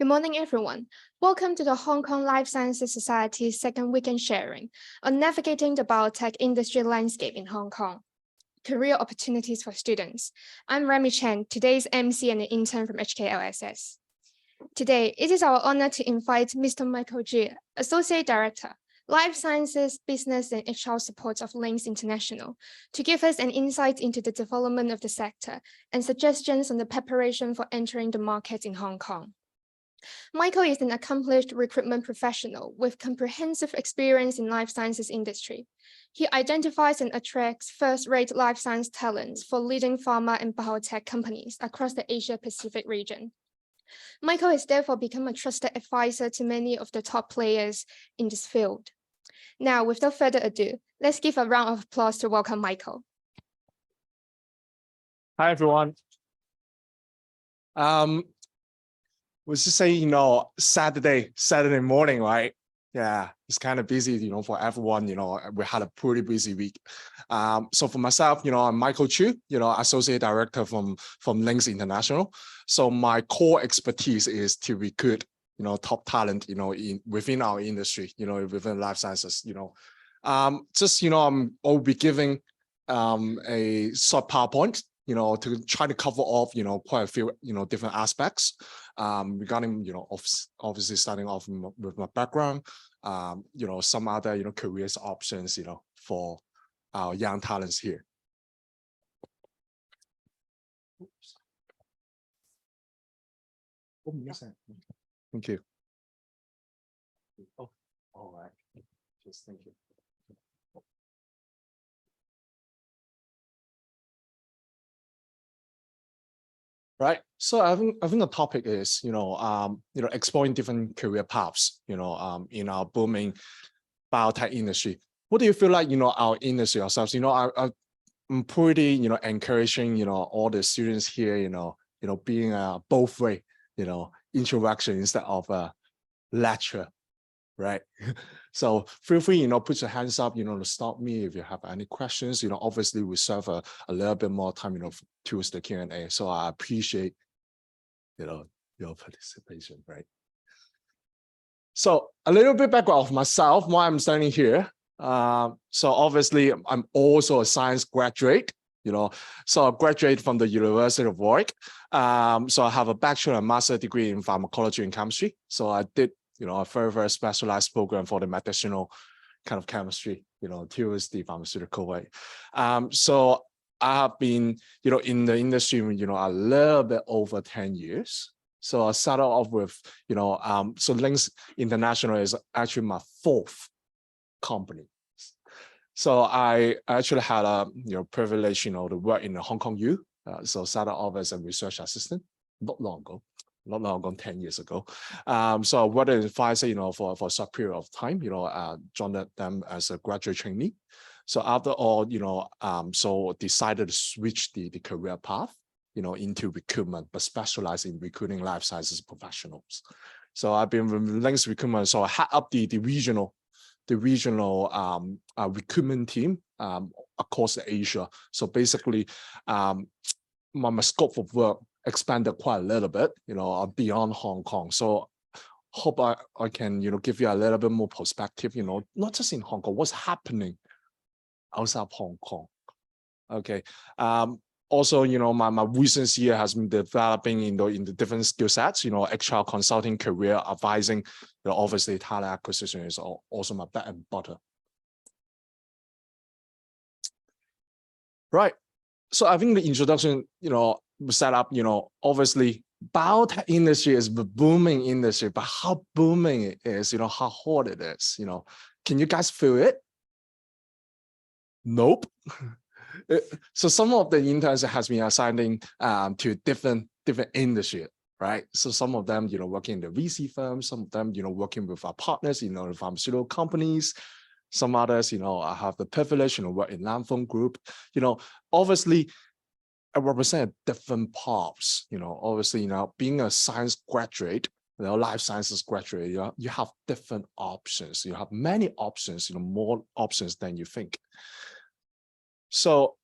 Good morning, everyone. Welcome to the Hong Kong Life Sciences Society's second weekend sharing on navigating the biotech industry landscape in Hong Kong. Career opportunities for students. I'm Remy Chen, today's MC and an intern from HKLSS. Today, it is our honor to invite Mr. Michael Ji, Associate Director, Life Sciences, Business and HR Support of Links International, to give us an insight into the development of the sector and suggestions on the preparation for entering the market in Hong Kong. Michael is an accomplished recruitment professional with comprehensive experience in life sciences industry. He identifies and attracts first-rate life science talents for leading pharma and biotech companies across the Asia-Pacific region. Michael has therefore become a trusted advisor to many of the top players in this field. Now, without further ado, let's give a round of applause to welcome Michael. Hi, everyone. Was just saying, Saturday morning, right? Yeah, it's kind of busy, for everyone. We had a pretty busy week. So for myself, I'm Michael Chu, Associate Director from Links International. So my core expertise is to recruit, top talent, within our industry, within life sciences. I'll be giving a short PowerPoint, to try to cover off, quite a few, different aspects regarding, obviously starting off with my background, some other, careers options, for our young talents here. Oops. Oh, yes, thank you. Oh, all right. Just thank you. Right. So I think the topic is, exploring different career paths, in our booming biotech industry. What do you feel like, our industry ourselves, I'm pretty, encouraging, all the students here, being both way, interaction instead of a lecture, right? So feel free, put your hands up, to stop me if you have any questions. Obviously we serve a little bit more time, towards the Q&A. So I appreciate, your participation, right? So a little bit background of myself, why I'm standing here. So obviously I'm also a science graduate, so I graduated from the University of Warwick. So I have a bachelor and master degree in pharmacology and chemistry. So I did a very, very specialized program for the medicinal kind of chemistry, towards the pharmaceutical way. So I have been, in the industry, a little bit over 10 years. So I started off with, so Links International is actually my fourth company. So I actually had a, privilege, to work in the Hong Kong U. So started off as a research assistant, not long ago, 10 years ago. So I worked in Pfizer, for a short period of time, joined them as a graduate trainee. So after all, so decided to switch the career path, into recruitment, but specialize in recruiting life sciences professionals. So I've been with Links Recruitment, so I had up the regional recruitment team across Asia. So basically, my scope of work expanded quite a little bit, beyond Hong Kong. So hope I can, give you a little bit more perspective, not just in Hong Kong, what's happening outside of Hong Kong. Okay. Also, my recent year has been developing in the different skill sets, HR consulting, career advising, obviously talent acquisition is also my bread and butter. Right. So I think the introduction, set up, obviously biotech industry is the booming industry, but how booming it is, how hot it is, can you guys feel it? Nope. So some of the interns has been assigning to different industry, right? So some of them, working in the VC firms, some of them, working with our partners, the pharmaceutical companies. Some others, I have the privilege, work in Lanfeng Group. Obviously, I represent different paths. Obviously, being a science graduate, life sciences graduate, you have different options. You have many options, more options than you think. So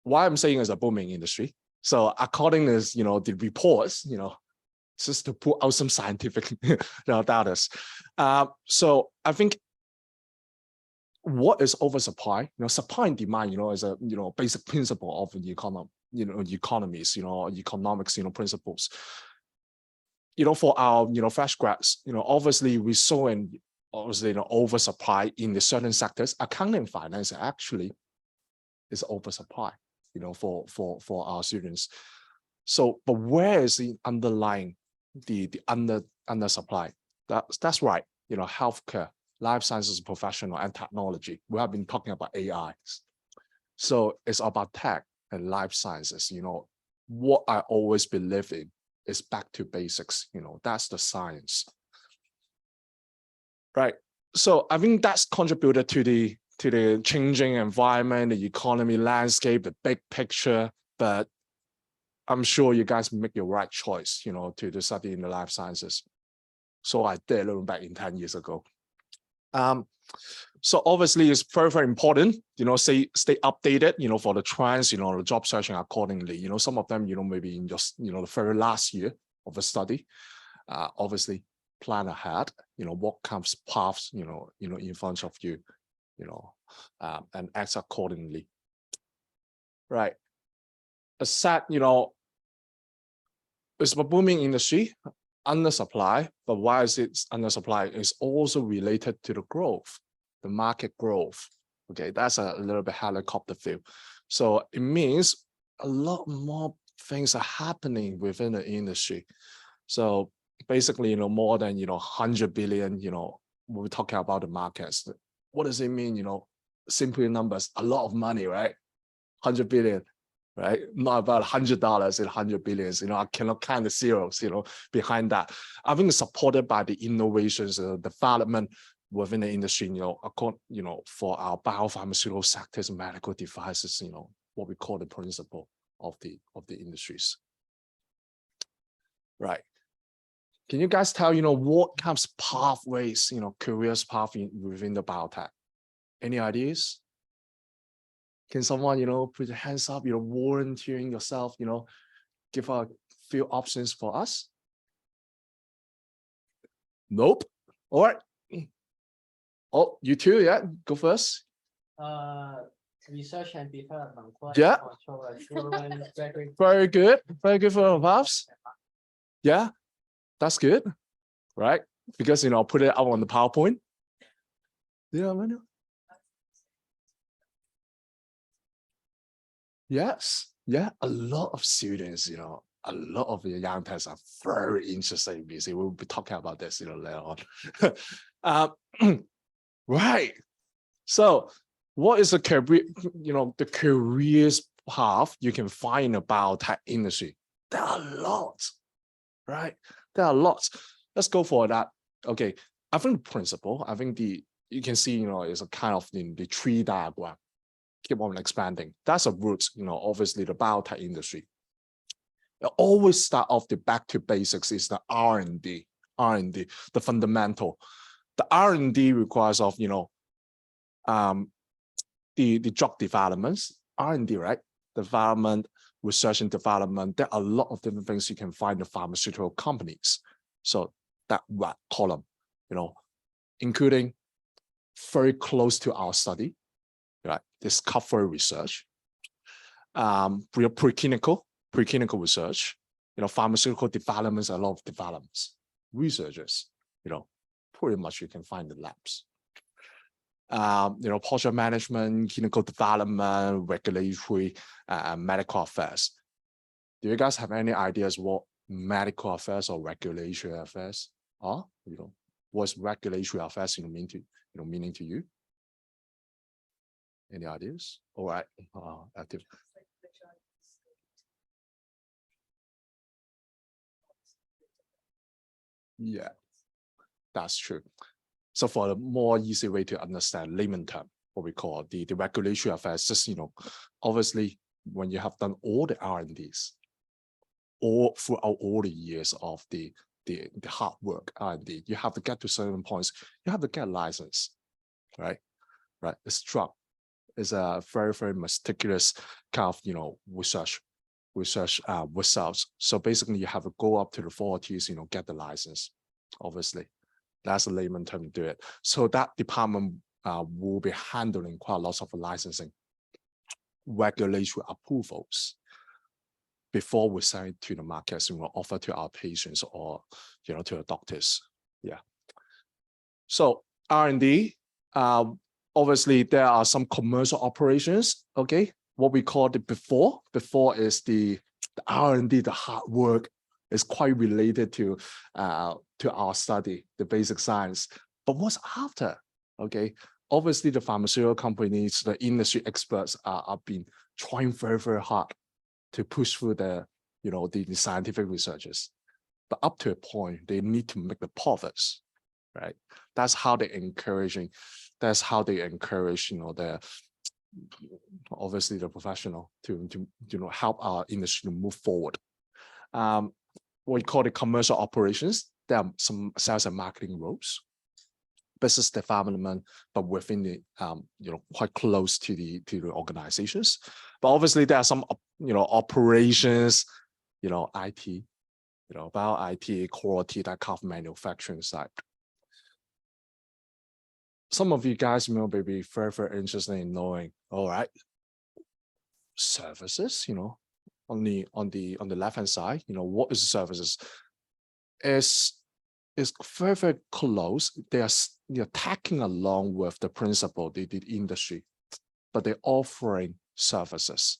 why I'm saying it's a booming industry. So according to, the reports, just to put out some scientific data. So I think what is oversupply? Supply and demand, is a basic principle of the economy, economies, economics, principles. For our fresh grads, obviously we saw an oversupply in the certain sectors. Accounting and finance actually is oversupply, for our students. So, but where is the underlying the undersupply? That's right. Healthcare, life sciences professional, and technology. We have been talking about AI. So it's about tech and life sciences. What I always believe in is back to basics. That's the science. Right. So I think that's contributed to the changing environment, the economy landscape, the big picture. But I'm sure you guys make your right choice, to study in the life sciences. So I did back in 10 years ago. So obviously it's very, very important, stay updated, for the trends, the job searching accordingly. Some of them, maybe in just, the very last year of the study, obviously plan ahead, what comes paths, in front of you, and act accordingly. Right. As said, it's a booming industry, undersupply, but why is it undersupply? It's also related to the growth, the market growth. Okay, that's a little bit helicopter view. So it means a lot more things are happening within the industry. So basically, more than 100 billion, when we're talking about the markets, what does it mean? Simple numbers, a lot of money, right? 100 billion. Right, not about $100 and 100 billions. I cannot count the zeros, behind that. I think it's supported by the innovations, development within the industry. For our biopharmaceutical sectors, medical devices. What we call the principle of the industries. Right. Can you guys tell what comes pathways, careers path within the biotech? Any ideas? Can someone, put your hands up, volunteering yourself, give a few options for us? Nope. All right. Oh, you too, yeah? Go first. Research and development. Yeah. Very good. Very good for paths. Yeah, that's good. Right? Because, put it up on the PowerPoint. Yeah, yes, yeah, a lot of students, a lot of the young techs are very interested in music. We'll be talking about this, later on. Right. So, what is the career, the careers path you can find in the biotech industry? There are lots, right? There are lots. Let's go for that. Okay, I think the principle, you can see, is a kind of the tree diagram. Keep on expanding. That's a root, obviously the biotech industry. It always start off the back to basics is the R&D, the fundamental. The R&D requires of, the drug developments, R&D, right? Development, research and development. There are a lot of different things you can find in pharmaceutical companies. So that red column, including very close to our study, right? Discovery research, preclinical research, pharmaceutical developments, a lot of developments, researchers, pretty much you can find the labs. Project management, clinical development, regulatory, medical affairs. Do you guys have any ideas what medical affairs or regulatory affairs are? What's regulatory affairs meaning to you? Any ideas? All right, active. Yeah, that's true. So for a more easy way to understand layman term, what we call the regulatory affairs, just, obviously when you have done all the R&Ds, or throughout all the years of the hard work R&D, you have to get to certain points, you have to get a license, right? Right, it's drug. Is a very, very meticulous kind of, research. research results. So basically you have to go up to the authorities, get the license. Obviously, that's a layman term to do it. So that department will be handling quite lots of licensing, regulatory approvals before we send it to the markets and we'll offer to our patients or to the doctors. Yeah. So R&D, obviously there are some commercial operations. Okay, what we call the before is the R&D, the hard work is quite related to our study, the basic science. But what's after? Okay, obviously the pharmaceutical companies, the industry experts are been trying very, very hard to push through the scientific researches, but up to a point they need to make the profits, right? That's how they're encouraging. That's how they encourage obviously the professional to help our industry to move forward. What we call the commercial operations. There are some sales and marketing roles, business development, but within the quite close to the organizations. But obviously there are some operations, IT, about IT, quality, that kind of manufacturing side. Some of you guys may be very, very interested in knowing, all right, services, on the left-hand side, what is services? Is very, very close. They're tacking along with the principle, the industry, but they're offering services,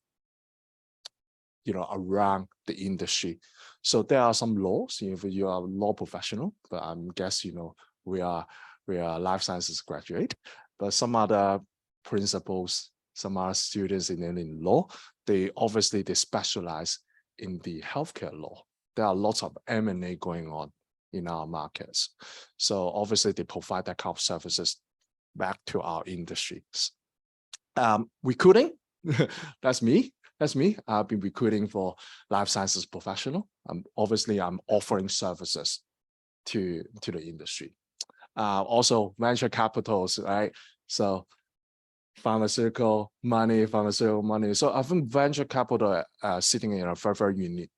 around the industry. So there are some laws. If you are a law professional, but I guess we are life sciences graduate, but some other principles, some other students in law, they specialize in the healthcare law. There are lots of M&A going on in our markets. So obviously they provide that kind of services back to our industries. Recruiting, that's me. I've been recruiting for life sciences professional. Obviously I'm offering services to the industry. Also venture capitals, right? So pharmaceutical money. So I think venture capital sitting in a very, very unique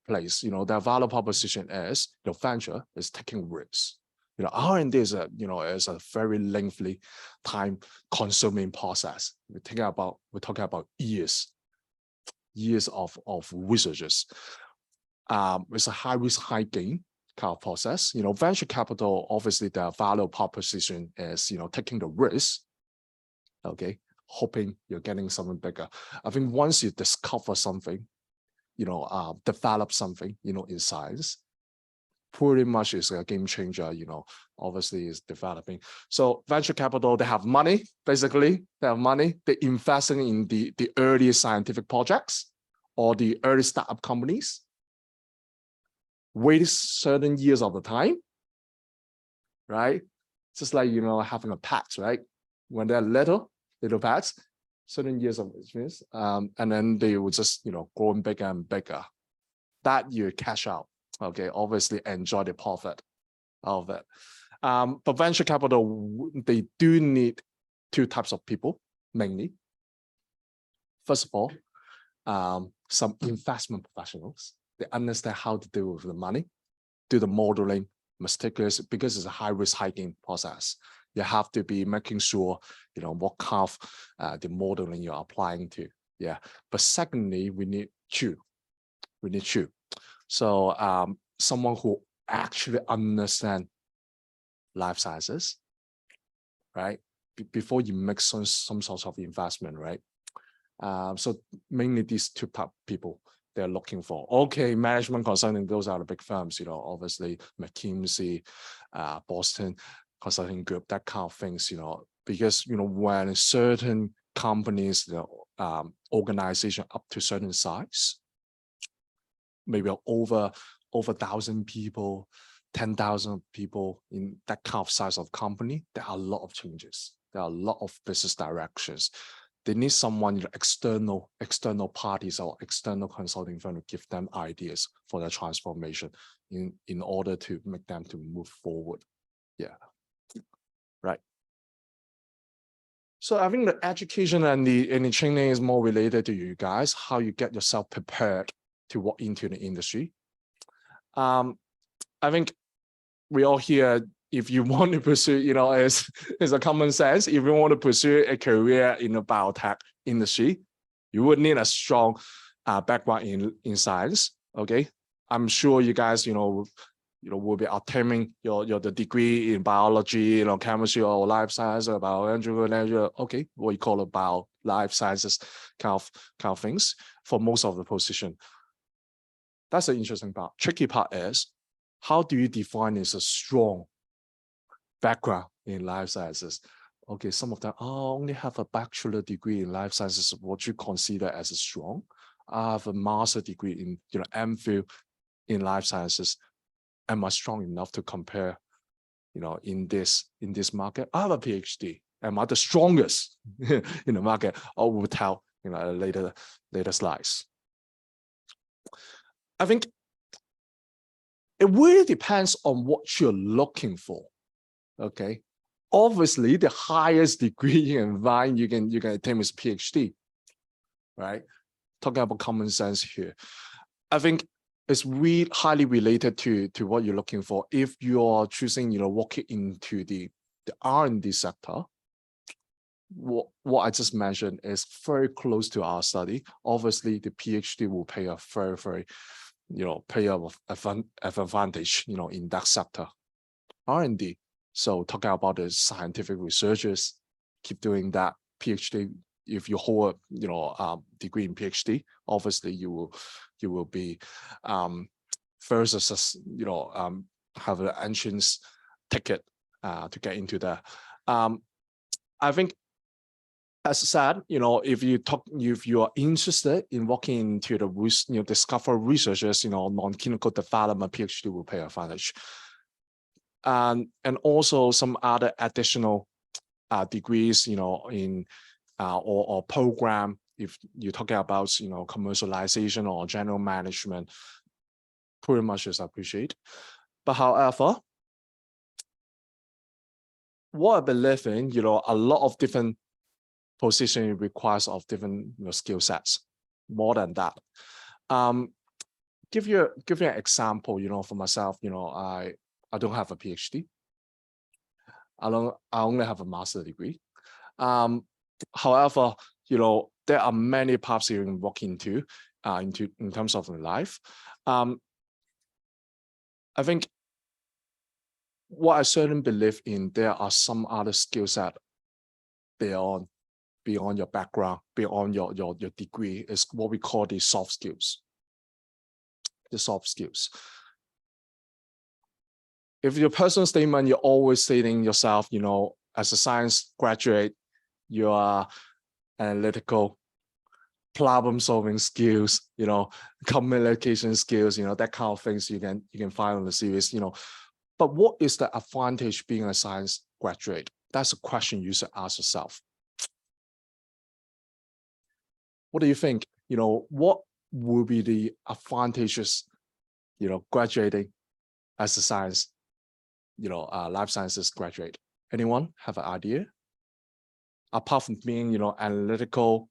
place. Their value proposition is venture is taking risks. R&D is a very lengthy, time-consuming process. We're talking about years of researches. It's a high risk, high gain kind of process. Venture capital, obviously, their value proposition is taking the risk. Okay, hoping you're getting something bigger. I think once you discover something, develop something, in science, pretty much is a game changer, obviously is developing. So venture capital, they have money, basically, they're investing in the early scientific projects or the early startup companies, wait certain years of the time, right? Just like, having a pet, right? When they're little pets, certain years of experience, and then they will just, growing bigger and bigger. That you cash out. Okay, obviously enjoy the profit of it. But venture capital, they do need two types of people, mainly. First of all, some investment professionals. They understand how to deal with the money, do the modeling, meticulous, because it's a high risk, high gain process. You have to be making sure, what kind of the modeling you're applying to. Yeah. But secondly, we need you. So someone who actually understand life sciences, right? Before you make some sort of investment, right? So mainly these two type of people they're looking for. Okay, management consulting, those are the big firms, obviously McKinsey, Boston Consulting Group, that kind of things, because when certain companies, organization up to certain size, maybe over 1,000 people, 10,000 people in that kind of size of company, there are a lot of changes. There are a lot of business directions. They need someone, external parties or external consulting firm to give them ideas for their transformation in order to make them to move forward. Yeah, right. So I think the education and the training is more related to you guys, how you get yourself prepared to walk into the industry. I think we all here, if you want to pursue, it's a common sense. If you want to pursue a career in the biotech industry, you would need a strong background in science. Okay, I'm sure you guys, will be obtaining the degree in biology, chemistry or life science or bioengineering. Okay, what you call about life sciences kind of things for most of the position. That's the interesting part. Tricky part is, how do you define as a strong background in life sciences? Okay, some of them, only have a bachelor degree in life sciences. What you consider as a strong? I have a master degree in MPhil in life sciences. Am I strong enough to compare, in this market? I have a PhD. Am I the strongest in the market? I will tell later slides. I think it really depends on what you're looking for. Okay, obviously the highest degree you can find, you can attain is PhD, right? Talking about common sense here. I think it's really highly related to what you're looking for. If you're choosing, walking into the R&D sector, what I just mentioned is very close to our study. Obviously, the PhD will pay a very advantage, in that sector. R&D. So talking about the scientific researchers, keep doing that. PhD. If you hold a degree in PhD, obviously you will be first, have an entrance ticket to get into that. I think, as I said, if you are interested in walking into the discover researchers, non-clinical development, PhD will pay advantage. And also some other additional degrees, in or program, if you're talking about commercialization or general management, pretty much is appreciated. But however, what I believe in, a lot of different position requires of different skill sets. More than that, give you an example. For myself, I don't have a PhD. I only have a master's degree. However, there are many paths you can walk into in terms of life. I think what I certainly believe in, there are some other skill set beyond your background, beyond your degree, is what we call the soft skills. The soft skills. If your personal statement, you're always stating yourself, as a science graduate, you are analytical, problem-solving skills, communication skills, that kind of things you can find on the series, But what is the advantage being a science graduate? That's a question you should ask yourself. What do you think? What will be the advantages, graduating as a science, life sciences graduate? Anyone have an idea? Apart from being, analytical,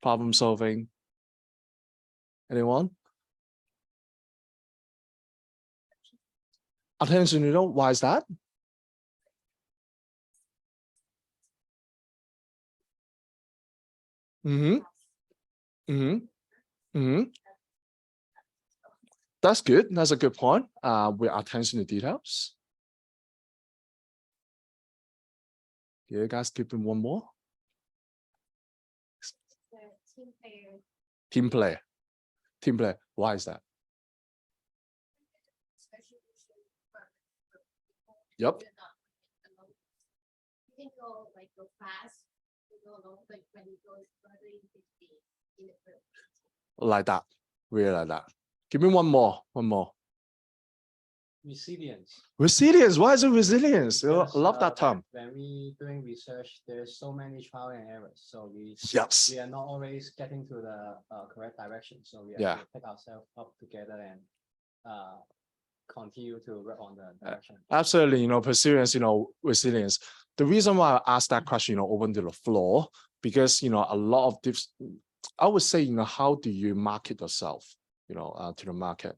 problem solving. Anyone? Attention, why is that? That's good. That's a good point. With attention to details. Yeah, guys, keep in one more. Team player. Team player. Why is that? Yep. You can go fast, go along, when you go further in the like that. Really like that. Give me one more. Resilience. Resilience. Why is it resilience? Because, I love that term. When we doing research, there's so many trial and errors. So we are not always getting to the correct direction. So we have to pick ourselves up together and continue to work on the direction. Absolutely. Perseverance, resilience. The reason why I asked that question, you know, open to the floor, because, you know, a lot of this, I would say, you know, how do you market yourself, you know, to the market?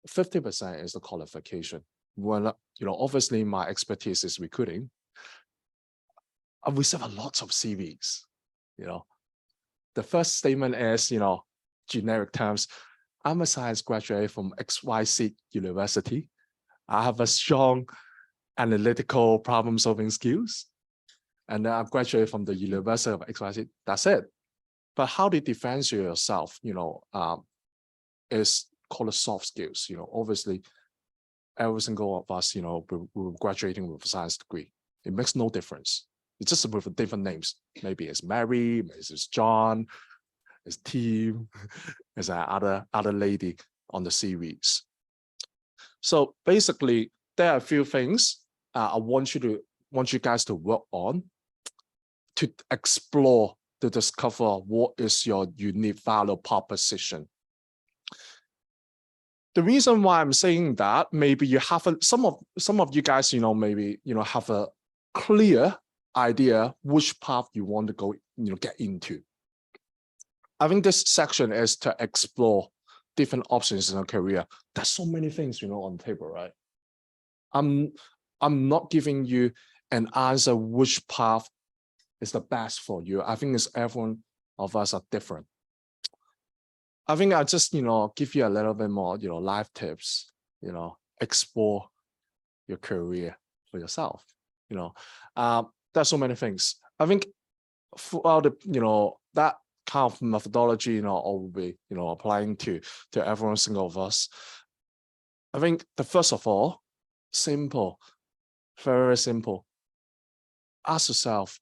50% is the qualification. Well, you know, obviously my expertise is recruiting. I receive a lot of CVs, you know. The first statement is, you know, generic terms. I'm a science graduate from XYZ University. I have a strong analytical problem-solving skills. And then I graduated from the University of XYZ. That's it. But how do you differentiate yourself, you know, is called soft skills. You know, obviously, every single of us, you know, we're graduating with a science degree. It makes no difference. It's just with different names. Maybe it's Mary, maybe it's John, it's Tim, it's other lady on the series. So basically, there are a few things I want you guys to work on to explore, to discover what is your unique value proposition. The reason why I'm saying that, maybe you have some of you guys, you know, maybe, you know, have a clear idea which path you want to go, you know, get into. I think this section is to explore different options in a career. There's so many things, you know, on the table, right? I'm not giving you an answer which path is the best for you. I think it's everyone of us are different. I think I just, you know, give you a little bit more, you know, life tips, you know, explore your career for yourself, you know. There's so many things. I think throughout the, you know, that kind of methodology, you know, I will be, you know, applying to every single of us. I think the first of all, simple, very simple. Ask yourself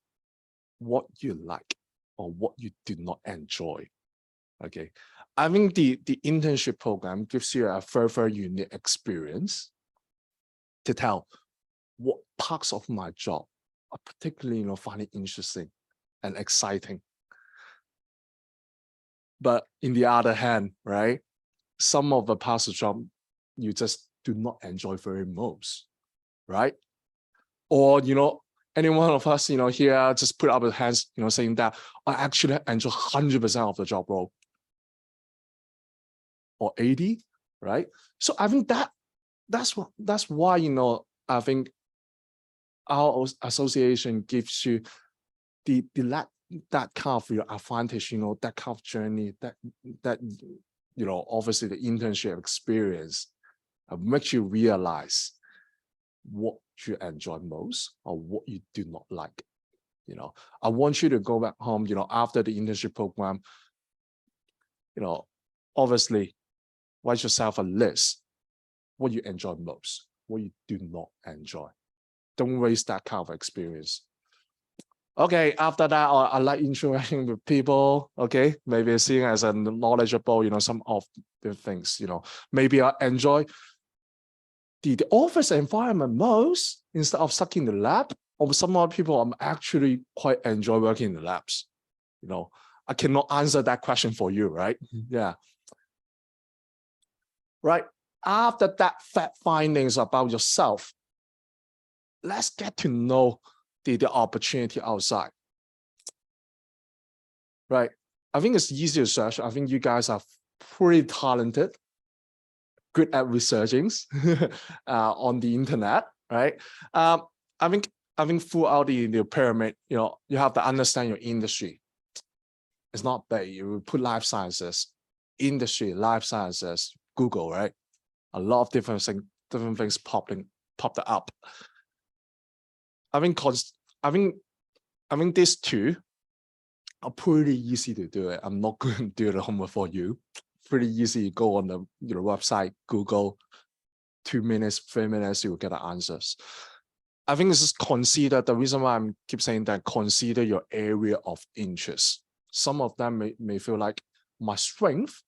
what you like or what you do not enjoy. Okay. I think the internship program gives you a very unique experience to tell what parts of my job are particularly, you know, finding interesting and exciting. But in the other hand, right, some of the parts of the job you just do not enjoy very most, right? Or, you know, any one of us, you know, here just put up our hands, you know, saying that I actually enjoy 100% of the job role. Or 80, right? So I think that's why, you know, I think our association gives you that kind of your advantage, you know, that kind of journey, that you know, obviously the internship experience makes you realize what you enjoy most or what you do not like. You know, I want you to go back home, you know, after the internship program, you know, obviously write yourself a list, what you enjoy most, what you do not enjoy. Don't waste that kind of experience. Okay, after that, I like interacting with people, okay? Maybe seeing as a knowledgeable, you know, some of the things, you know. Maybe I enjoy the office environment most instead of stuck in the lab. Or some other people, I'm actually quite enjoy working in the labs. You know, I cannot answer that question for you, right? Yeah. Right, after that fact findings about yourself, let's get to know the opportunity outside. Right, I think it's easy to search. I think you guys are pretty talented, good at researching on the internet, right? I think throughout the pyramid, you know, you have to understand your industry. It's not bad. You put life sciences, industry, life sciences, Google, right? A lot of different things popped up. I think these two are pretty easy to do it. I'm not going to do the homework for you. Pretty easy. You go on the website, Google, 2 minutes, 3 minutes, you will get the answers. I think this is consider the reason why I keep saying that, consider your area of interest. Some of them may feel like my strength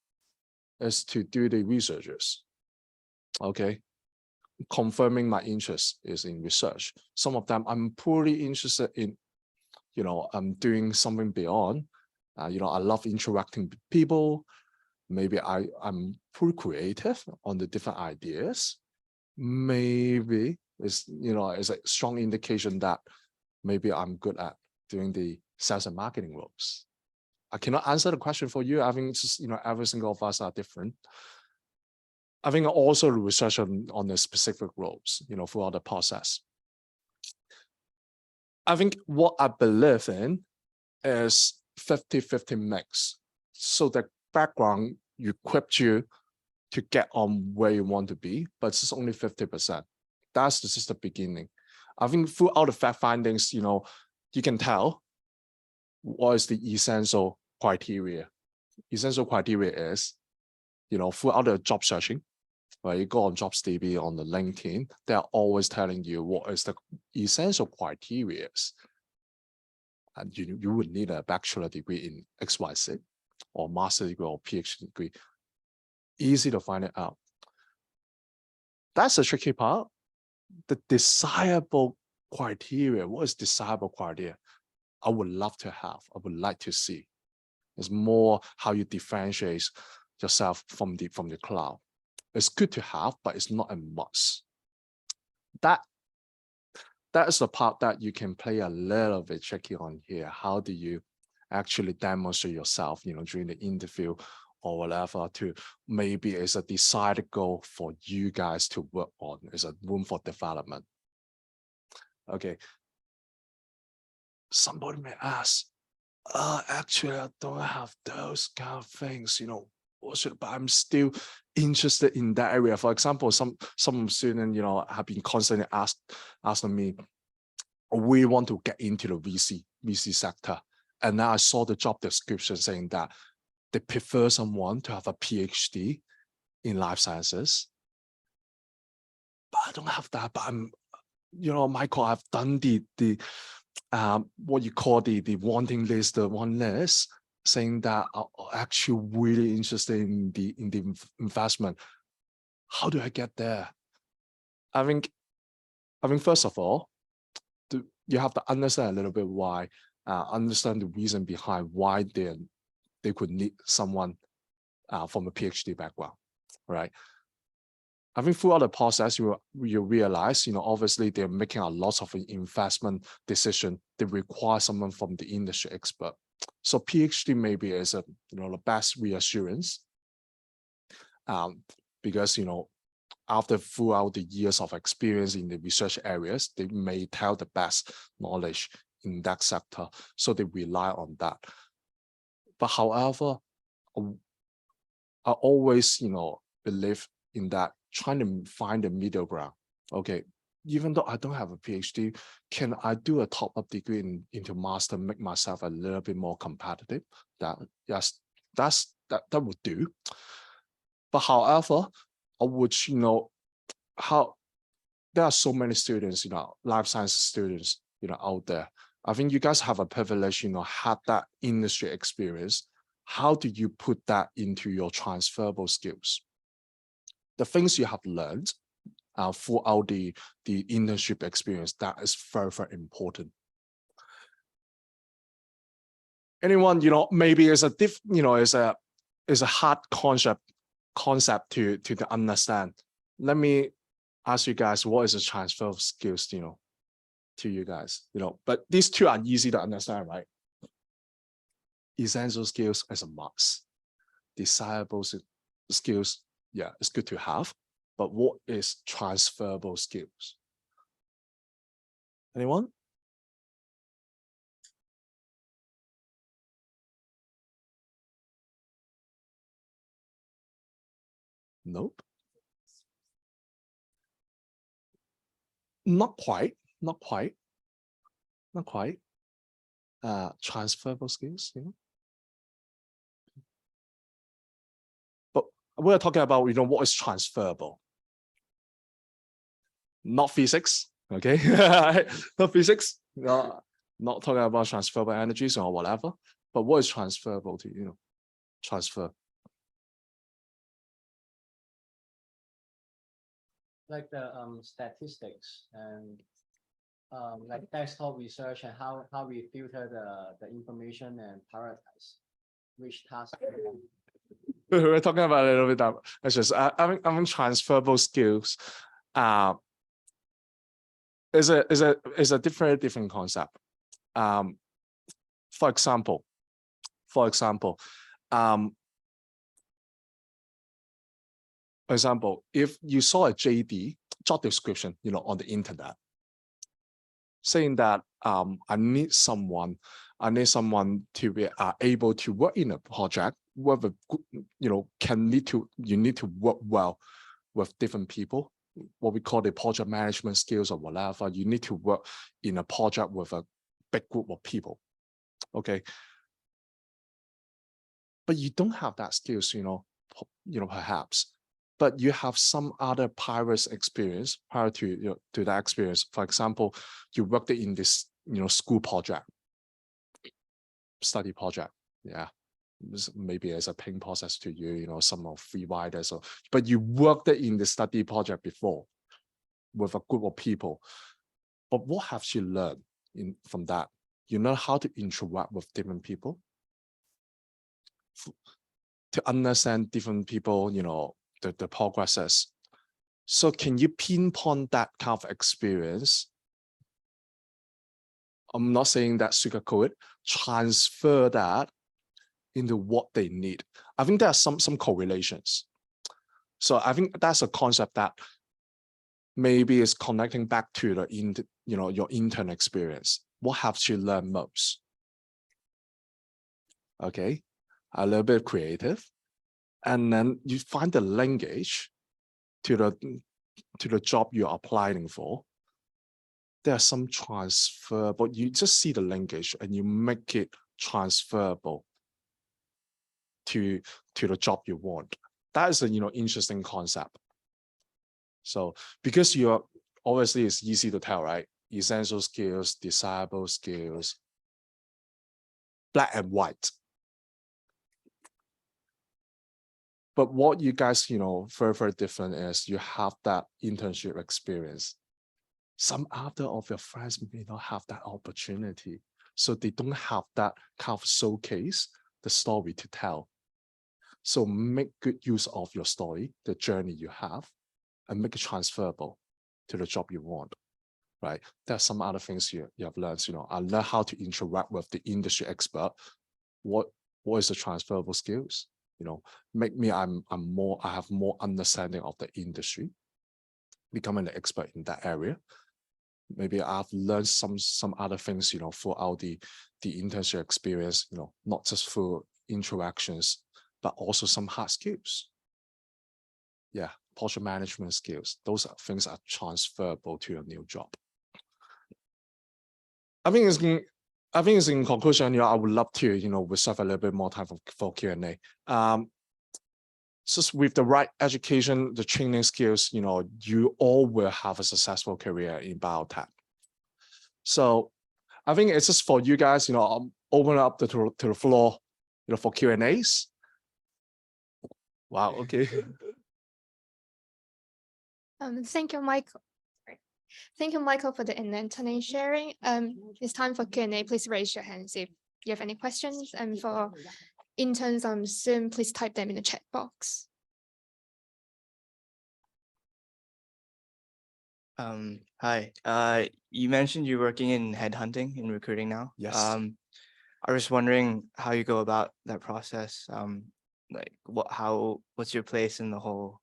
is to do the researchers. Okay, confirming my interest is in research. Some of them I'm pretty interested in, you know, I'm doing something beyond. You know, I love interacting with people. Maybe I'm pretty creative on the different ideas. Maybe it's, you know, it's a strong indication that maybe I'm good at doing the sales and marketing roles. I cannot answer the question for you. I think just, every single of us are different. I think also research on the specific roles, throughout the process. I think what I believe in is 50-50 mix. So the background equipped you to get on where you want to be, but it's just only 50%. That's just the beginning. I think throughout the fact findings, you can tell what is the essential criteria. Essential criteria is, throughout the job searching, right? You go on JobsDB on the LinkedIn, they're always telling you what is the essential criteria. And you would need a bachelor degree in XYZ or master degree or PhD degree. Easy to find it out. That's the tricky part. The desirable criteria. What is desirable criteria? I would love to have. I would like to see. It's more how you differentiate yourself from the crowd. It's good to have, but it's not a must. That is the part that you can play a little bit tricky on here. How do you actually demonstrate yourself, during the interview or whatever, to maybe it's a decided goal for you guys to work on. It's a room for development. Okay. Somebody may ask, actually, I don't have those kind of things, but I'm still interested in that area. For example, some students, have been constantly asking me, we want to get into the VC sector. And now I saw the job description saying that they prefer someone to have a PhD in life sciences. But I don't have that. But I'm, Michael, I've done the what you call the wanting list, the one list, saying that I'm actually really interested in the investment. How do I get there? I think first of all, you have to understand a little bit why, understand the reason behind why they could need someone from a PhD background, right? I think throughout the process, you realize, obviously they're making a lot of investment decision. They require someone from the industry expert. So PhD maybe is the best reassurance, because after throughout the years of experience in the research areas, they may tell the best knowledge in that sector. So they rely on that. But however, I always, believe in that, trying to find the middle ground. Okay, even though I don't have a PhD, can I do a top-up degree into master, make myself a little bit more competitive? Yes, that would do. But however, I would, how there are so many students, life science students, out there. I think you guys have a privilege, had that industry experience. How do you put that into your transferable skills? The things you have learned throughout the internship experience, that is very, very important. Anyone, maybe it's a hard concept to understand. Let me ask you guys, what is the transfer of skills, to you guys, but these two are easy to understand, right? Essential skills as a must. Desirable skills, yeah, it's good to have, but what is transferable skills? Anyone? Nope. Not quite. Transferable skills, But we're talking about, what is transferable? Not physics, okay? Not physics. Not talking about transferable energies or whatever. But what is transferable to, transfer? Like the statistics and like desktop research and how we filter the information and prioritize which task. We're talking about a little bit that. It's just I mean transferable skills. is a different concept. For example, if you saw a JD job description, on the internet, saying that I need someone to be able to work in a project, work with, you need to work well with different people, what we call the project management skills or whatever. You need to work in a project with a big group of people, okay? But you don't have that skills, perhaps, but you have some other prior experience prior to that experience. For example, you worked in this, school project, study project, yeah. Maybe as a pain process to you, some of free riders, but you worked in the study project before with a group of people. But what have you learned from that? You know how to interact with different people, to understand different people, the progresses. So can you pinpoint that kind of experience? I'm not saying that sugarcoat it, transfer that into what they need. I think there are some correlations. So I think that's a concept that maybe is connecting back to your intern experience. What have you learned most? Okay, a little bit creative, and then you find the linkage to the job you're applying for. There's some transferable. You just see the linkage and you make it transferable to the job you want. That is a interesting concept. So because you're obviously, it's easy to tell, right? Essential skills, desirable skills, black and white. But what you guys, very different is you have that internship experience. Some other of your friends may not have that opportunity, so they don't have that kind of showcase the story to tell. So make good use of your story, the journey you have, and make it transferable to the job you want, right? There are some other things you have learned. I learned how to interact with the industry expert. What is the transferable skills? Make me I have more understanding of the industry, becoming an expert in that area. Maybe I've learned some other things, throughout the internship experience, not just through interactions, but also some hard skills. Yeah, project management skills. Those are things are transferable to your new job. I think it's in conclusion, I would love to, reserve a little bit more time for Q&A. Just with the right education, the training skills, you all will have a successful career in biotech. So I think it's just for you guys, I'll open up to the floor, for Q&As. Wow, okay. Thank you, Michael. Thank you, Michael, for the internet sharing. It's time for Q&A. Please raise your hands if you have any questions. And for interns on Zoom, please type them in the chat box. Hi. You mentioned you're working in headhunting and recruiting now. Yes. I was wondering how you go about that process. What's your place in the whole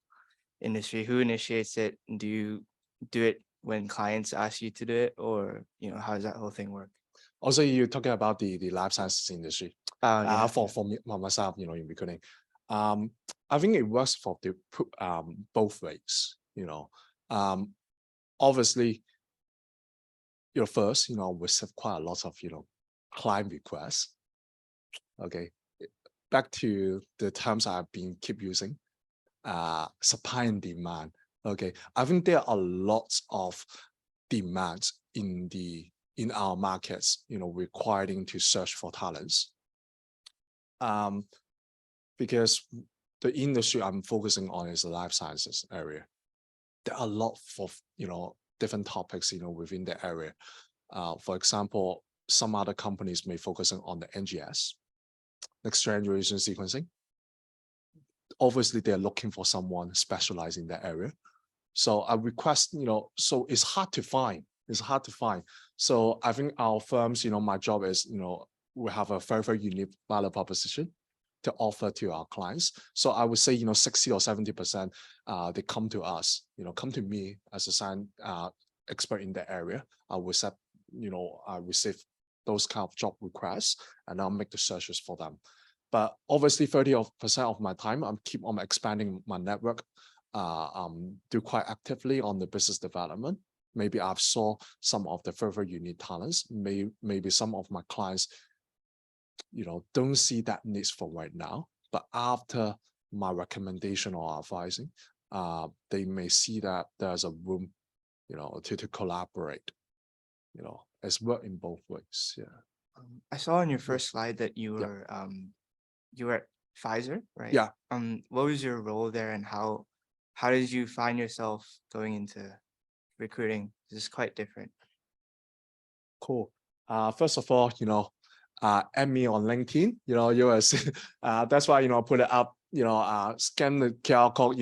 industry? Who initiates it? Do you do it when clients ask you to do it, or how does that whole thing work? Also, you're talking about the life sciences industry. Yeah. For myself, in recruiting, I think it works for both ways. Obviously, first, we receive quite a lot of client requests. Okay, back to the terms I've been keep using, supply and demand. Okay, I think there are lots of demands in our markets, requiring to search for talents. Because the industry I'm focusing on is the life sciences area. There are a lot of different topics within the area. For example, some other companies may focus on the NGS, next generation sequencing. Obviously, they're looking for someone specialized in that area. So I request, so it's hard to find, It's hard to find. So I think our firms, my job is, we have a very, very unique value proposition to offer to our clients. So I would say, 60 or 70%, they come to us, come to me as a science expert in the area. I will set, I receive those kind of job requests and I'll make the searches for them. But obviously 30% of my time, I'm keep on expanding my network, do quite actively on the business development. Maybe I've saw some of the further unique talents. Maybe some of my clients, don't see that needs for right now. But after my recommendation or advising, they may see that there's a room, to collaborate. It's work in both ways. Yeah. I saw on your first slide that you were at Pfizer, right? Yeah. What was your role there, and how did you find yourself going into recruiting? This is quite different. Cool. First of all, add me on LinkedIn. You will see. That's why I put it up. Scan the QR code.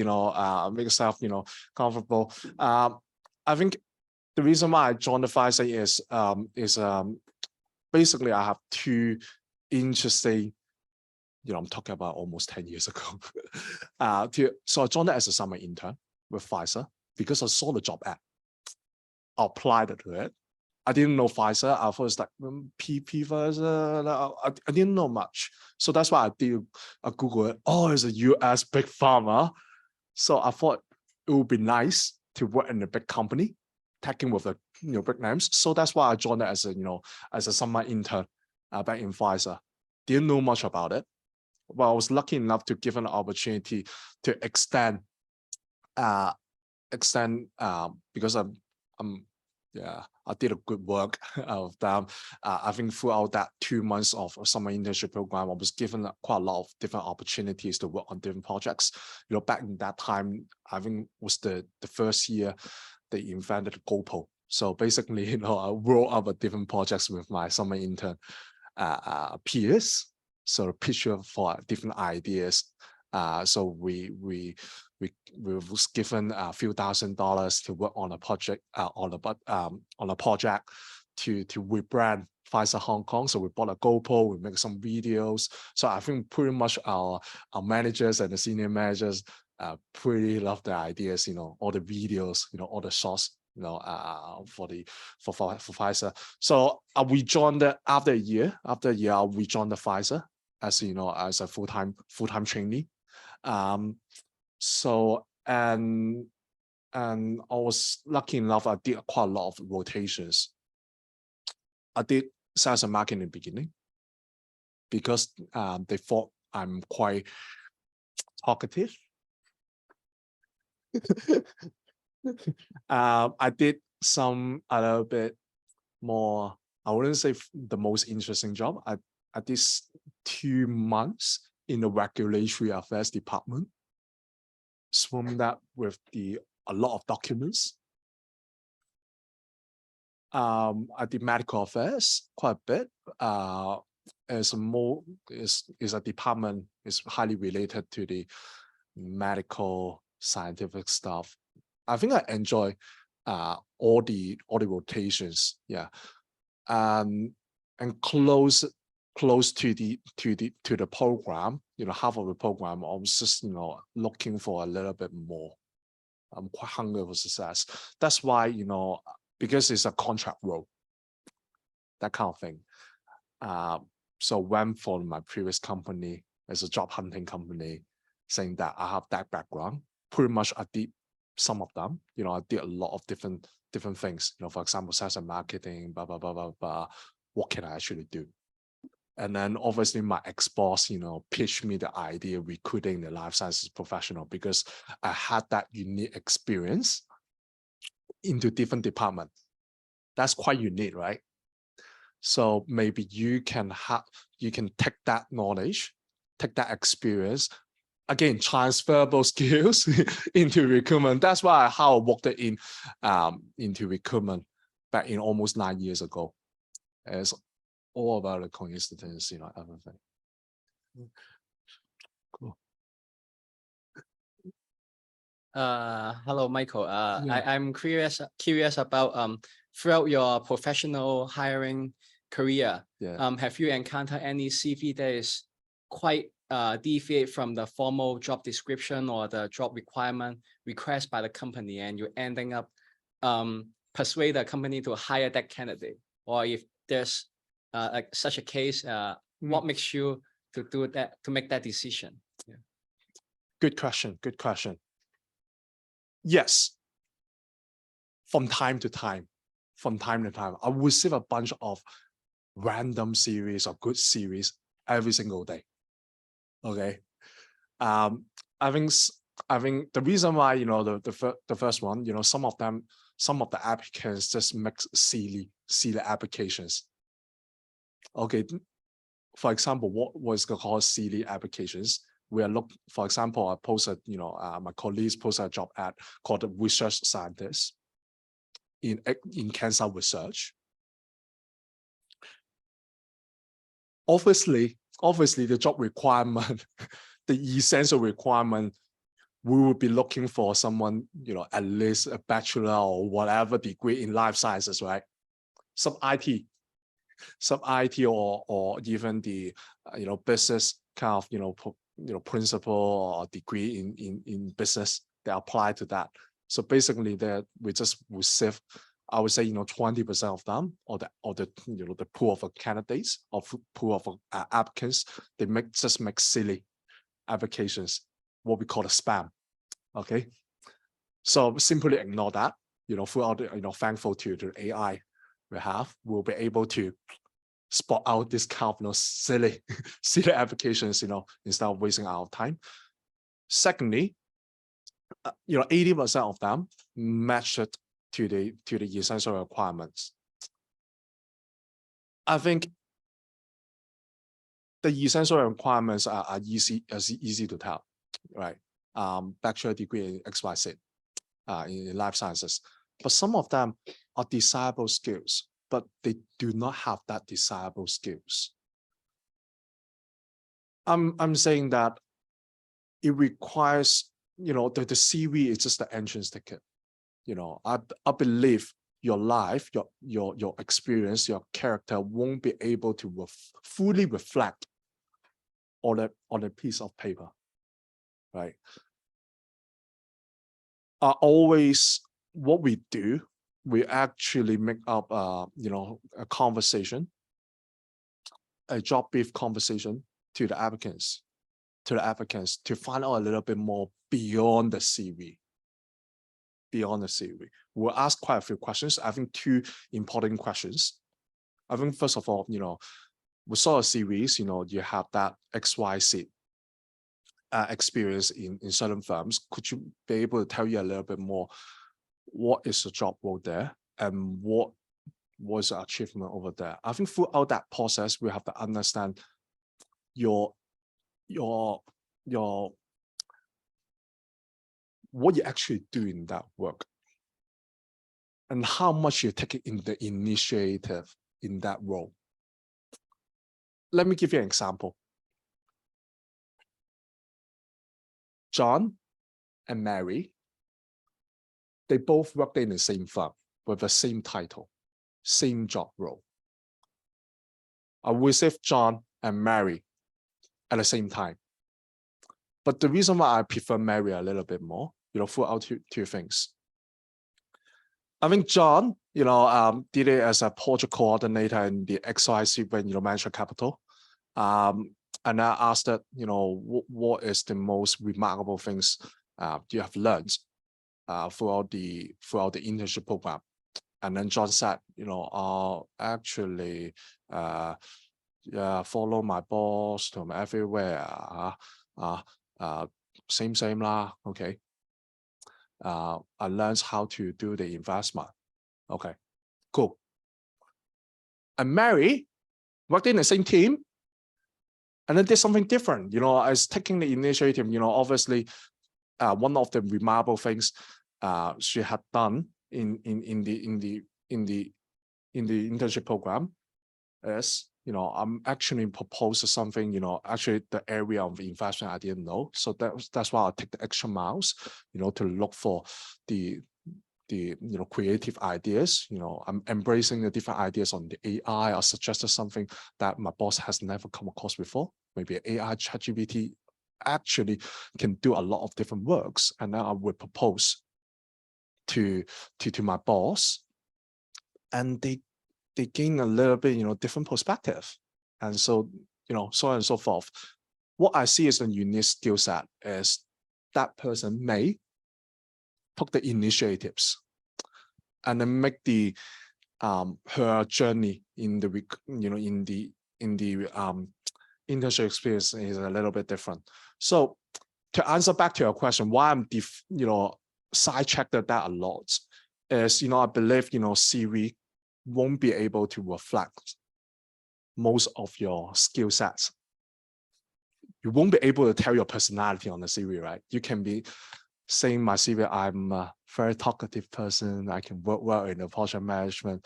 Make yourself comfortable. I think the reason why I joined the Pfizer is basically I have two interesting. I'm talking about almost 10 years ago. So I joined as a summer intern with Pfizer because I saw the job ad. I applied to it. I didn't know Pfizer. I thought it's like PP Pfizer. I didn't know much. So that's why I did a Google it. Oh, it's a US big pharma. So I thought it would be nice to work in a big company, taking with the big names. So that's why I joined it as a summer intern back in Pfizer. Didn't know much about it. But I was lucky enough to give an opportunity to extend because I did a good work of them. I think throughout that 2 months of summer internship program, I was given quite a lot of different opportunities to work on different projects. Back in that time, I think was the first year they invented GoPro. So basically, I roll up a different projects with my summer intern peers. So picture for different ideas. So we was given a few $1,000s to work on a project on a project to rebrand Pfizer Hong Kong. So we bought a GoPro, we make some videos. So I think pretty much our managers and the senior managers pretty love the ideas, all the videos, all the shots, for Pfizer. So we joined after a year, we joined the Pfizer as as a full-time trainee. So and I was lucky enough, I did quite a lot of rotations. I did sales and marketing in the beginning because they thought I'm quite talkative. I did some a little bit more, I wouldn't say the most interesting job. I did 2 months in the regulatory affairs department, swarmed that with a lot of documents. I did medical affairs quite a bit. Is a department is highly related to the medical scientific stuff. I think I enjoy all the rotations, yeah, and close to the program. Half of the program, I was just looking for a little bit more. I'm quite hungry for success. That's why because it's a contract role, that kind of thing. So went for my previous company as a job hunting company, saying that I have that background. Pretty much I did some of them. I did a lot of different things. For example, sales and marketing, blah blah blah blah blah. What can I actually do? And then obviously my ex-boss, pitched me the idea of recruiting the life sciences professional because I had that unique experience into different departments. That's quite unique, right? So maybe you can take that knowledge, take that experience, again, transferable skills into recruitment. That's how I walked it into recruitment back in almost 9 years ago. It's all about the coincidence, everything. Cool. Hello, Michael. I'm curious about throughout your professional hiring career, Yeah. have you encountered any CV that is quite deviate from the formal job description or the job requirement request by the company, and you're ending up persuade the company to hire that candidate? Or if there's like such a case, what makes you to do that, to make that decision? Yeah. Good question. Good question. Yes. From time to time, I receive a bunch of random series or good series every single day. Okay. I think the reason why, you know, the first one, you know, some of the applicants just make silly applications. Okay. For example, what was called silly applications? We are for example, I posted, you know, my colleagues posted a job ad called the research scientist in cancer research. Obviously the job requirement, the essential requirement, we would be looking for someone, you know, at least a bachelor or whatever degree in life sciences, right? Some IT or even the you know, business kind of, you know, principle or degree in business that apply to that. So basically that we just receive, I would say, you know, 20% of them, or the you know, the pool of candidates, or pool of applicants, they just make silly applications, what we call a spam. Okay, so simply ignore that. You know, throughout the, you know, thankful to the AI we have, we'll be able to spot out this kind of, you know, silly applications, you know, instead of wasting our time. Secondly, you know, 80% of them match it to the essential requirements. I think the essential requirements are easy to tell, right? Bachelor degree in XYZ in life sciences, but some of them are desirable skills, but they do not have that desirable skills. I'm saying that it requires, you know, the CV is just the entrance ticket. You know, I believe your life, your experience, your character won't be able to fully reflect on a piece of paper, right? Always what we do, we actually make up you know, a conversation, a job brief conversation to the applicants to find out a little bit more beyond the CV. We'll ask quite a few questions. I think 2 important questions. I think first of all, you know, we saw a series, you know, you have that XYZ experience in certain firms. Could you be able to tell you a little bit more, what is the job role there and what was the achievement over there? I think throughout that process, we have to understand your what you actually do in that work and how much you take it in the initiative in that role. Let me give you an example. John and Mary, they both worked in the same firm with the same title, same job role. I received John and Mary at the same time. But the reason why I prefer Mary a little bit more, you know, throughout two things. I think John, you know, did it as a project coordinator in the XYZ when, you know, venture capital. And I asked that, you know, what is the most remarkable things you have learned throughout the internship program? And then John said, you know, actually, yeah, follow my boss to everywhere. Same lah. Okay. I learned how to do the investment. Okay, cool. And Mary worked in the same team and then did something different. You know, as taking the initiative, you know, obviously one of the remarkable things she had done in the internship program is, you know, I'm actually proposed something, you know, actually the area of investment I didn't know. So that's why I take the extra miles, you know, to look for the creative ideas. I'm embracing the different ideas on the AI. I suggested something that my boss has never come across before. Maybe AI ChatGPT actually can do a lot of different works, and then I would propose to my boss, and they gain a little bit different perspective, and so so on and so forth. What I see as a unique skill set is that person may took the initiatives and then make the her journey in the internship experience is a little bit different. So to answer back to your question, why I'm sidetracked that a lot is I believe CV won't be able to reflect most of your skill sets. You won't be able to tell your personality on the CV, right? You can be saying my CV, I'm a very talkative person, I can work well in the project management.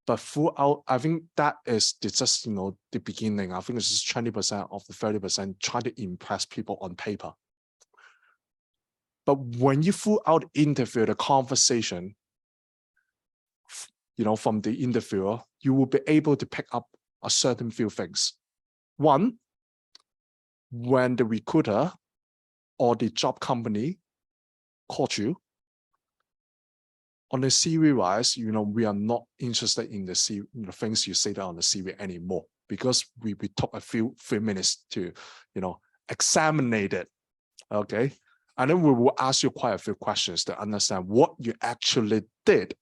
But throughout, I think that is just the beginning. I think it's just 20% of the 30% trying to impress people on paper. But when you throughout interview, the conversation, from the interviewer, you will be able to pick up a certain few things. One, when the recruiter or the job company called you, on the CV wise, we are not interested in the CV, the things you say on the CV anymore, because we took a few minutes to, examine it, okay? And then we will ask you quite a few questions to understand what you actually did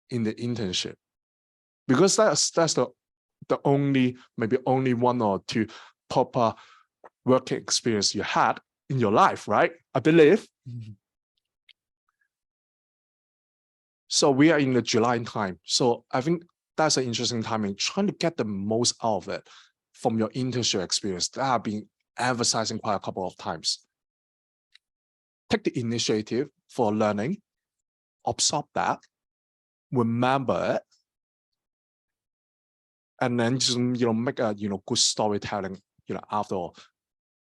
in the internship, because that's the maybe only one or two proper working experience you had in your life, right? I believe. So we are in the July time. So I think that's an interesting timing, trying to get the most out of it from your internship experience that I've been emphasizing quite a couple of times. Take the initiative for learning, absorb that, remember it, and then just make a good storytelling after all.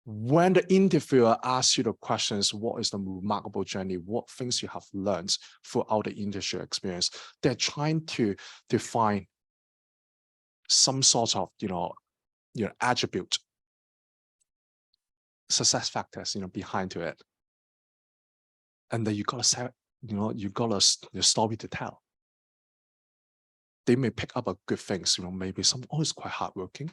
When the interviewer asks you the questions, what is the remarkable journey, what things you have learned throughout the internship experience, they're trying to define some sort of attribute, success factors behind to it, and then you gotta say you got a story to tell. They may pick up a good things, maybe someone is quite hardworking,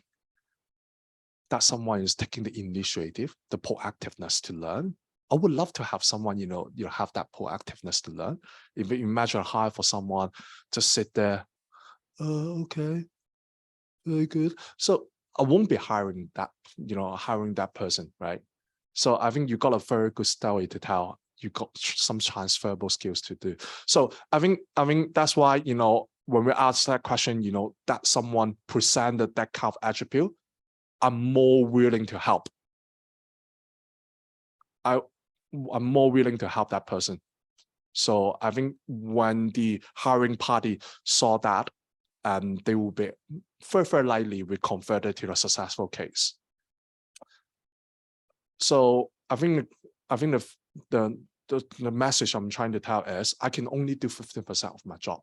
that someone is taking the initiative, the proactiveness to learn. I would love to have someone, have that proactiveness to learn. If you imagine hire for someone, just sit there, okay, very good. So I won't be hiring that person, right? So I think you got a very good story to tell. You got some transferable skills to do. So I think that's why, when we ask that question, that someone presented that kind of attribute, I'm more willing to help. I'm more willing to help that person. So I think when the hiring party saw that, they will be very likely be converted to a successful case. So I think the message I'm trying to tell is I can only do 50% of my job.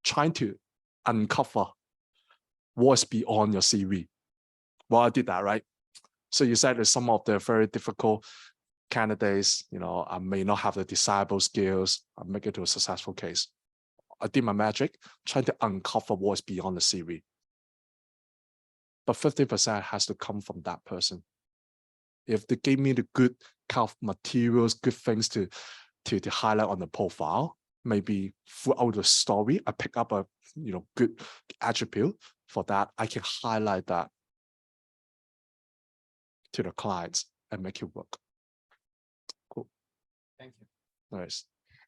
Trying to uncover what's beyond your CV. Well, I did that, right? So you said that some of the very difficult candidates, I may not have the desirable skills, I make it to a successful case. I did my magic, trying to uncover what's beyond the CV. But 50% has to come from that person. If they gave me the good kind of materials, good things to highlight on the profile, maybe throughout the story, I pick up a good attribute for that. I can highlight that to the clients and make it work. Cool. Thank you. Nice.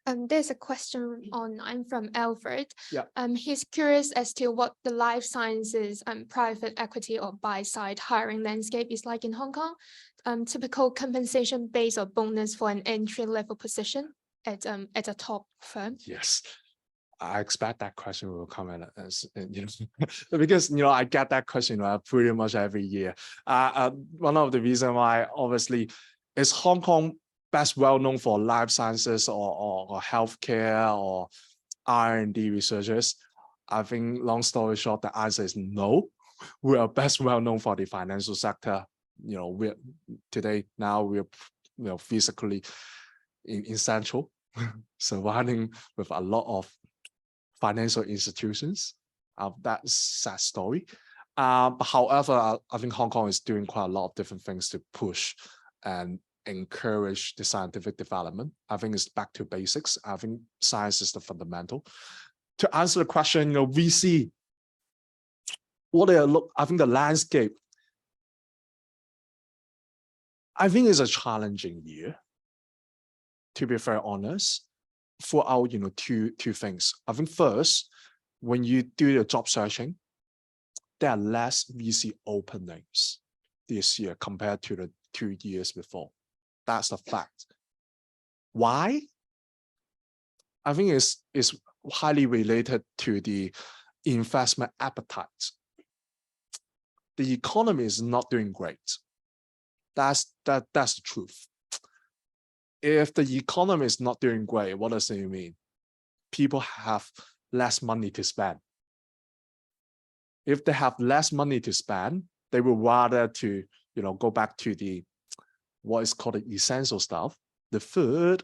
There's a question online from Alfred. Yeah. He's curious as to what the life sciences private equity or buy-side hiring landscape is like in Hong Kong. Typical compensation base or bonus for an entry-level position at a top firm. Yes. I expect that question will come in as because I get that question pretty much every year. One of the reasons why obviously is Hong Kong best well known for life sciences or healthcare or R&D researchers? I think long story short, the answer is no. We are best well known for the financial sector. You know, we're physically in Central, surrounding with a lot of financial institutions. That's sad story. However, I think Hong Kong is doing quite a lot of different things to push and encourage the scientific development. I think it's back to basics. I think science is the fundamental. To answer the question, you know, VC, I think the landscape, I think it's a challenging year, to be very honest, for our, you know, two things. I think first, when you do the job searching, there are less VC openings this year compared to the 2 years before. That's a fact. Why? I think it's highly related to the investment appetite. The economy is not doing great. That's the truth. If the economy is not doing great, what does it mean? People have less money to spend. If they have less money to spend, they will rather to, you know, go back to the what is called the essential stuff, the food,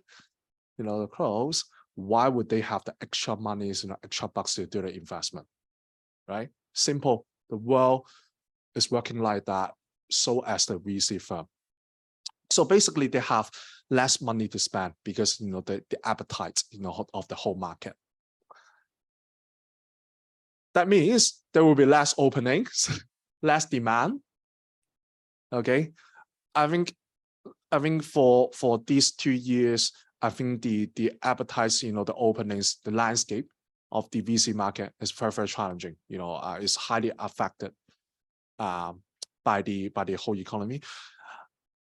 you know, the clothes. Why would they have the extra money, you know, extra bucks to do the investment, right? Simple. The world is working like that. So as the VC firm. So basically, they have less money to spend because, you know, the appetite, you know, of the whole market. That means there will be less openings, less demand. Okay, I think for these 2 years, I think the appetite, you know, the openings, the landscape of the VC market is very, very challenging. You know, it's highly affected by the whole economy.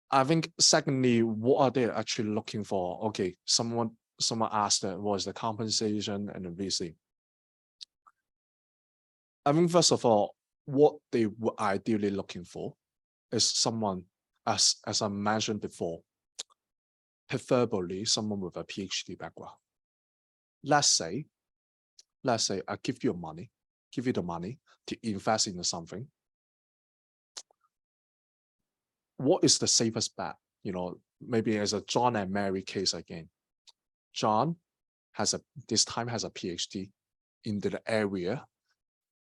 I think secondly, what are they actually looking for? Okay, someone asked what is the compensation and the VC. I think first of all, what they were ideally looking for is someone, as I mentioned before, preferably someone with a PhD background. Let's say I give you the money to invest into something. What is the safest bet? You know, maybe as a John and Mary case again. John this time has a PhD in the area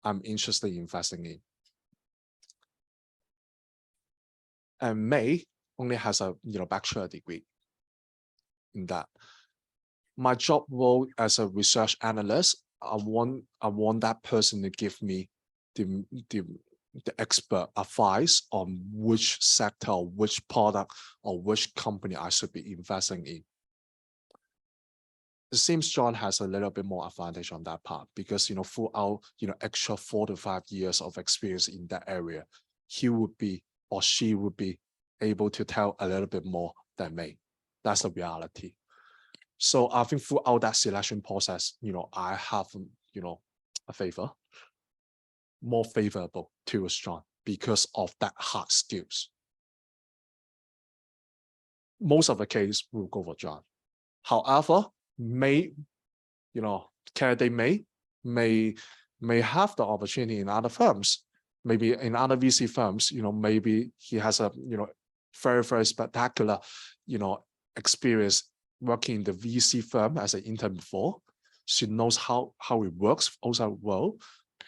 I'm interested in investing in. And May only has a, you know, bachelor degree in that. My job role as a research analyst, I want that person to give me the expert advice on which sector, or which product, or which company I should be investing in. It seems John has a little bit more advantage on that part because, you know, throughout, you know, extra 4 to 5 years of experience in that area, he would be or she would be able to tell a little bit more than me. That's the reality. So I think throughout that selection process, you know, I have, you know, more favorable towards John because of that hard skills. Most of the case will go for John. However, candidate may have the opportunity in other firms, maybe in other VC firms, you know, maybe he has a, you know, very, very spectacular, you know, experience working in the VC firm as an intern before. She knows how it works outside well.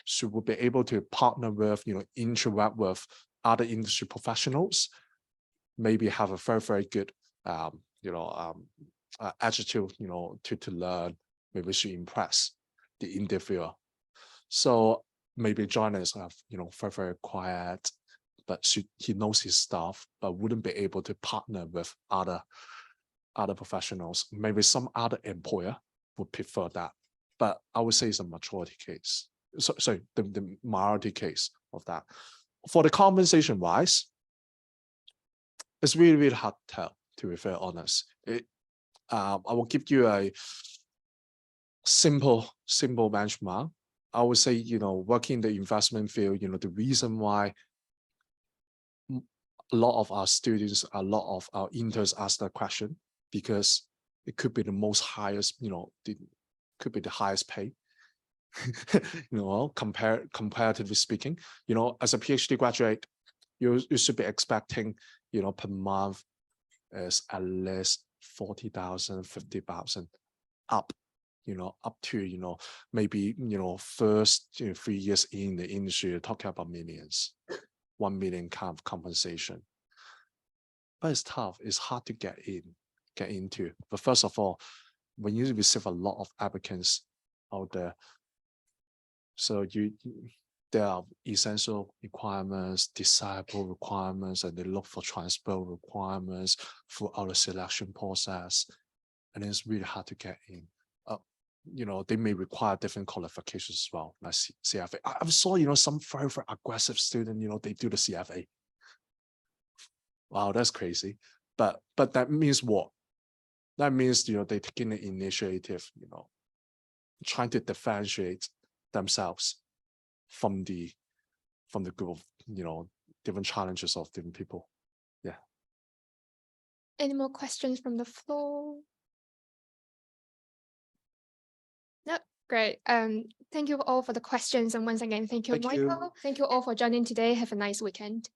She will be able to partner with, you know, interact with other industry professionals, maybe have a very, very good, attitude, you know, to learn, maybe she impress the interviewer. So maybe John is, you know, very, very quiet, but he knows his stuff, but wouldn't be able to partner with other professionals. Maybe some other employer would prefer that, but I would say it's a majority case. So the minority case of that. For the compensation wise, it's really, really hard to tell, to be very honest. I will give you a simple benchmark. I would say, you know, working in the investment field, you know, the reason why a lot of our students, a lot of our interns ask that question because it could be the most highest, could be the highest pay. Comparatively speaking, as a PhD graduate, you should be expecting, per month is at least 40,000, 50,000 up, up to, maybe, first 3 years in the industry, you're talking about millions, 1 million kind of compensation. But it's tough. It's hard to get into. But first of all, when you receive a lot of applicants out there, so there are essential requirements, desirable requirements, and they look for transferable requirements throughout the selection process. And it's really hard to get in. They may require different qualifications as well, like CFA. I saw, some very, very aggressive student, they do the CFA. Wow, that's crazy. But that means what? That means, they're taking the initiative, trying to differentiate themselves from the group of, different challenges of different people. Yeah. Any more questions from the floor? No, great. Thank you all for the questions. And once again, thank you, Thank you. Michael. Thank you all for joining today. Have a nice weekend.